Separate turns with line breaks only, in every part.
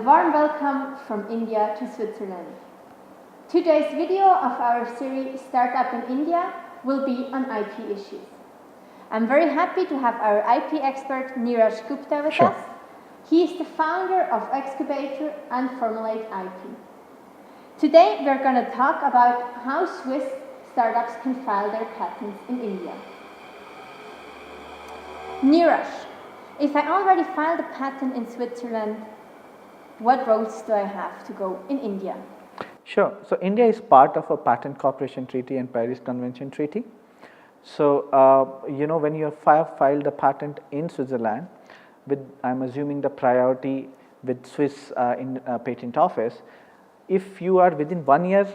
warm welcome from India to Switzerland. Today's video of our series Startup in India will be on IP issues. I'm very happy to have our IP expert Neeraj Gupta with us. He is the founder of Excubator and FormulateIP. Today we're going to talk about how Swiss startups can file their patents in India. Neeraj, if I already filed a patent in Switzerland, what roads do I have to go in India?
Sure. So India is part of a Patent Cooperation Treaty and Paris Convention Treaty. So, when you have filed a patent in Switzerland, I'm assuming the priority with Swiss Patent Office, if you are within 1 year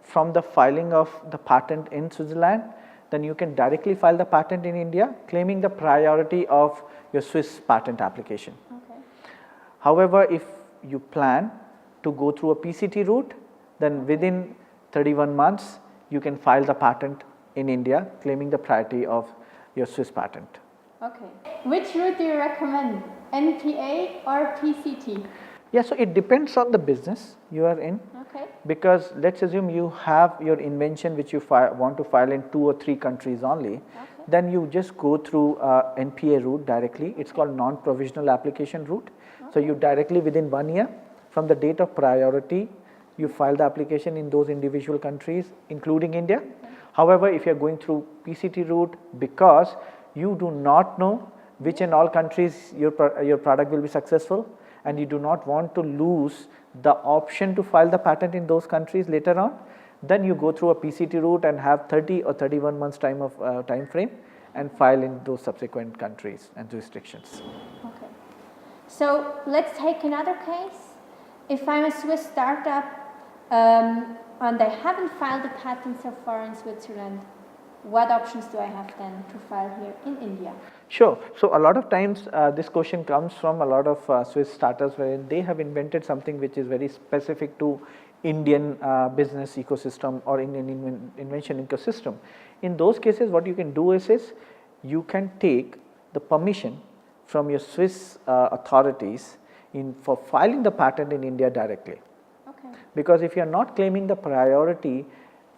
from the filing of the patent in Switzerland, then you can directly file the patent in India, claiming the priority of your Swiss patent application.
Okay.
However, if you plan to go through a PCT route, then within 31 months, you can file the patent in India, claiming the priority of your Swiss patent.
Okay. Which route do you recommend, NPA or PCT?
Yeah, so it depends on the business you are in.
Okay.
Because let's assume you have your invention which you want to file in 2 or 3 countries only.
Okay.
Then you just go through NPA route directly. It's called non-provisional application route. Okay. So you directly within 1 year from the date of priority, you file the application in those individual countries, including India. Okay. However, if you are going through PCT route, because you do not know which in all countries your product will be successful, and you do not want to lose the option to file the patent in those countries later on, then you go through a PCT route and have 30 or 31 months time frame and file in those subsequent countries and jurisdictions.
Okay. So let's take another case. If I'm a Swiss startup and I haven't filed a patent so far in Switzerland, what options do I have then to file here in India?
Sure. So a lot of times this question comes from a lot of Swiss startups where they have invented something which is very specific to Indian business ecosystem or Indian invention ecosystem. In those cases, what you can do is you can take the permission from your Swiss authorities for filing the patent in India directly.
Okay.
Because if you are not claiming the priority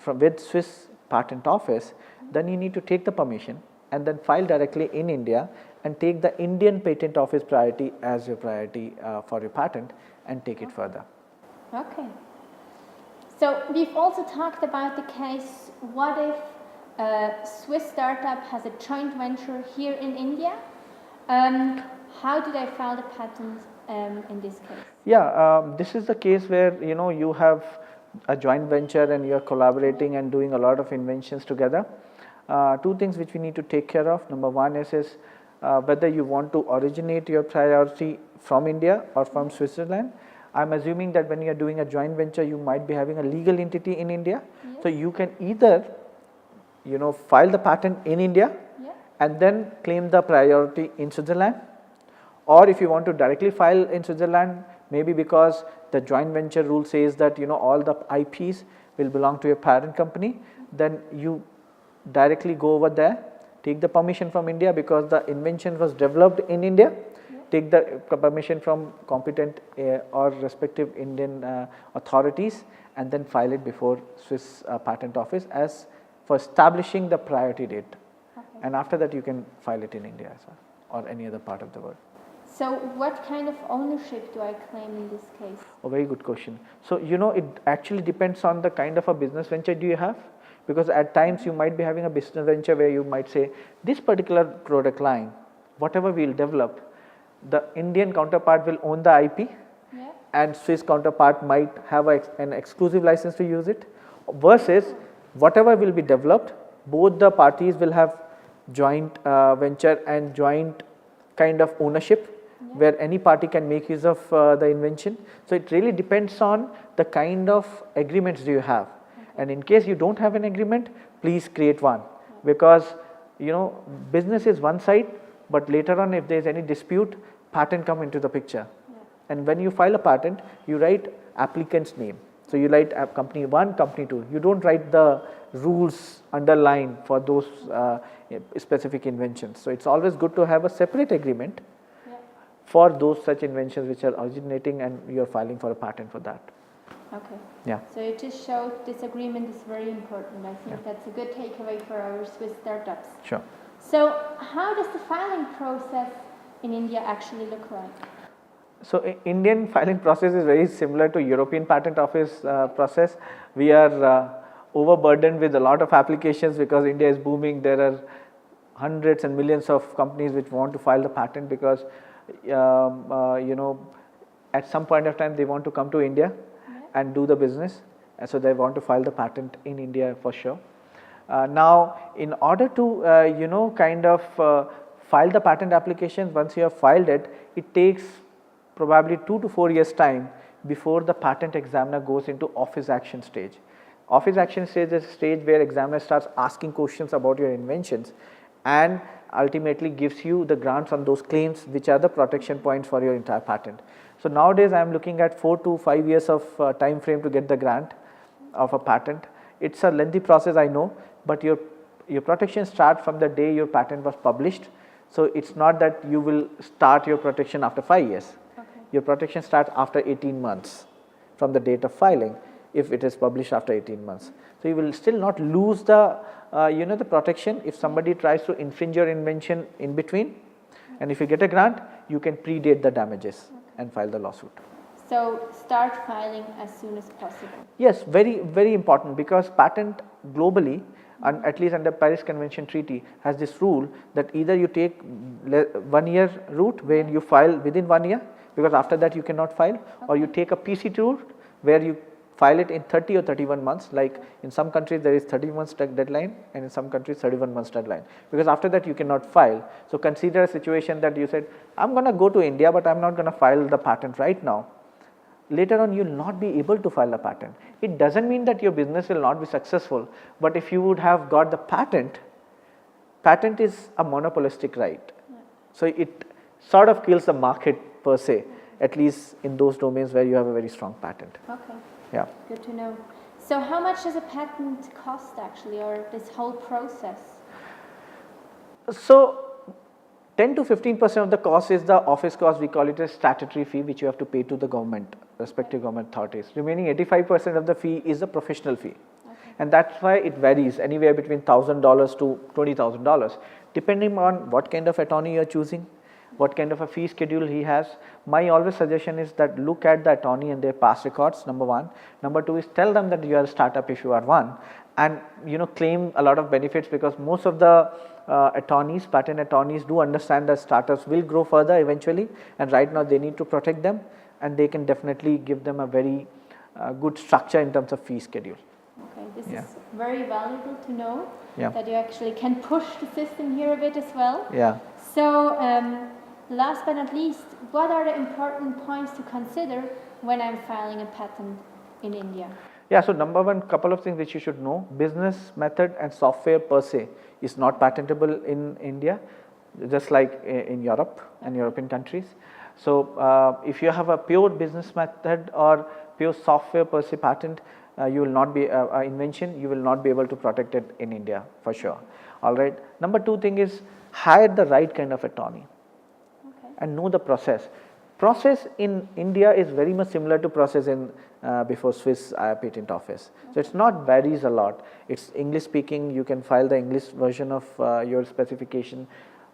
with Swiss Patent Office, then you need to take the permission and then file directly in India and take the Indian Patent Office priority as your priority for your patent and take it further.
Okay. So we've also talked about the case, what if a Swiss startup has a joint venture here in India? How do they file the patent in this case?
Yeah, this is the case where you have a joint venture and you are collaborating and doing a lot of inventions together. 2 things which we need to take care of. Number 1 is whether you want to originate your priority from India or from Switzerland. I'm assuming that when you are doing a joint venture, you might be having a legal entity in India.
Yes.
So you can either file the patent in India,
yeah,
and then claim the priority in Switzerland, or if you want to directly file in Switzerland, maybe because the joint venture rule says that all the IPs will belong to your parent company, then you directly go over there, take the permission from India because the invention was developed in India, yeah, take the permission from competent or respective Indian authorities, and then file it before Swiss Patent Office as for establishing the priority date.
okay,
And after that you can file it in India as well or any other part of the world.
So what kind of ownership do I claim in this case?
A very good question. So it actually depends on the kind of a business venture do you have, because at times you might be having a business venture where you might say this particular product line, whatever we will develop, the Indian counterpart will own the IP,
yeah,
and Swiss counterpart might have an exclusive license to use it, versus whatever will be developed, both the parties will have joint venture and joint kind of ownership, yeah, where any party can make use of the invention. So it really depends on the kind of agreements do you have. Okay. And in case you don't have an agreement, please create one, because business is one side, but later on if there is any dispute, patent come into the picture.
yeah,
And when you file a patent, you write applicant's name. So you write company 1, company 2. You don't write the rules underlined for those specific inventions. So it's always good to have a separate agreement,
yeah,
for those such inventions which are originating, and you are filing for a patent for that.
Okay.
Yeah.
So it just showed this agreement is very important. I think that's a good takeaway for our Swiss startups.
Sure.
So how does the filing process in India actually look like?
So Indian filing process is very similar to European Patent Office process. We are overburdened with a lot of applications because India is booming. There are hundreds and millions of companies which want to file the patent because at some point of time they want to come to India and do the business, and so they want to file the patent in India for sure. Now, in order to file the patent application, once you have filed it, it takes probably 2 to 4 years time before the patent examiner goes into office action stage. Office action stage is a stage where examiner starts asking questions about your inventions and ultimately gives you the grants on those claims which are the protection points for your entire patent. So nowadays I am looking at 4 to 5 years of time frame to get the grant of a patent. It's a lengthy process, I know, but your protection starts from the day your patent was published. So it's not that you will start your protection after 5 years.
Okay.
Your protection starts after 18 months from the date of filing if it is published after 18 months. So you will still not lose the the protection if somebody tries to infringe your invention in between, and if you get a grant, you can predate the damages and file the lawsuit.
So start filing as soon as possible.
Yes, very, very important, because patent globally, and at least under Paris Convention Treaty, has this rule that either you take 1 year route where you file within 1 year, because after that you cannot file, or you take a PCT route where you file it in 30 or 31 months, like in some countries there is 30 months deadline and in some countries 31 months deadline, because after that you cannot file. So consider a situation that you said, I'm going to go to India but I'm not going to file the patent right now. Later on you will not be able to file a patent. It doesn't mean that your business will not be successful, but if you would have got the patent is a monopolistic right. So it sort of kills the market per se, at least in those domains where you have a very strong patent.
Okay.
Yeah.
Good to know. So how much does a patent cost actually, or this whole process?
So 10 to 15% of the cost is the office cost. We call it a statutory fee which you have to pay to the government, respective government authorities. Remaining 85% of the fee is a professional fee. Okay. And that's why it varies anywhere between $1,000 to $20,000 depending on what kind of attorney you are choosing, what kind of a fee schedule he has. My always suggestion is that look at the attorney and their past records, number one. Number two is tell them that you are a startup if you are one, and claim a lot of benefits, because most of the patent attorneys do understand that startups will grow further eventually, and right now they need to protect them, and they can definitely give them a very good structure in terms of fee schedule.
Okay, this is very valuable to know, that you actually can push the system here a bit as well.
Yeah.
So last but not least, what are the important points to consider when I'm filing a patent in India?
Yeah, so number one, couple of things which you should know: business method and software per se is not patentable in India, just like in Europe and European countries. So if you have a pure business method or pure software per se patent, you will not be invention, you will not be able to protect it in India for sure. All right. Number two thing is hire the right kind of attorney and know the process. Process in India is very much similar to process in before Swiss patent office. So it's not varies a lot. It's English speaking. You can file the English version of your specification.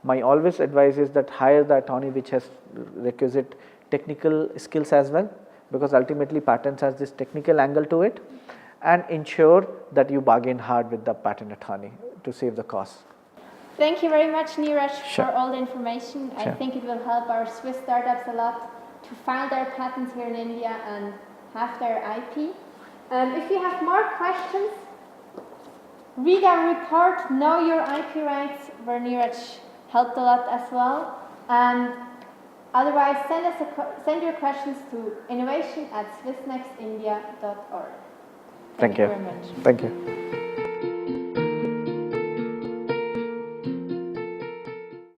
My always advice is that hire the attorney which has requisite technical skills as well, because ultimately patents has this technical angle to it, and ensure that you bargain hard with the patent attorney to save the cost.
Thank you very much, Neeraj,
Sure.
for all the information.
Sure.
I think it will help our Swiss startups a lot to file their patents here in India and have their IP. If you have more questions, read our report, Know Your IP Rights, where Neeraj helped a lot as well. And otherwise, send your questions to innovation@swissnextindia.org.
Thank you
very much.
Thank you.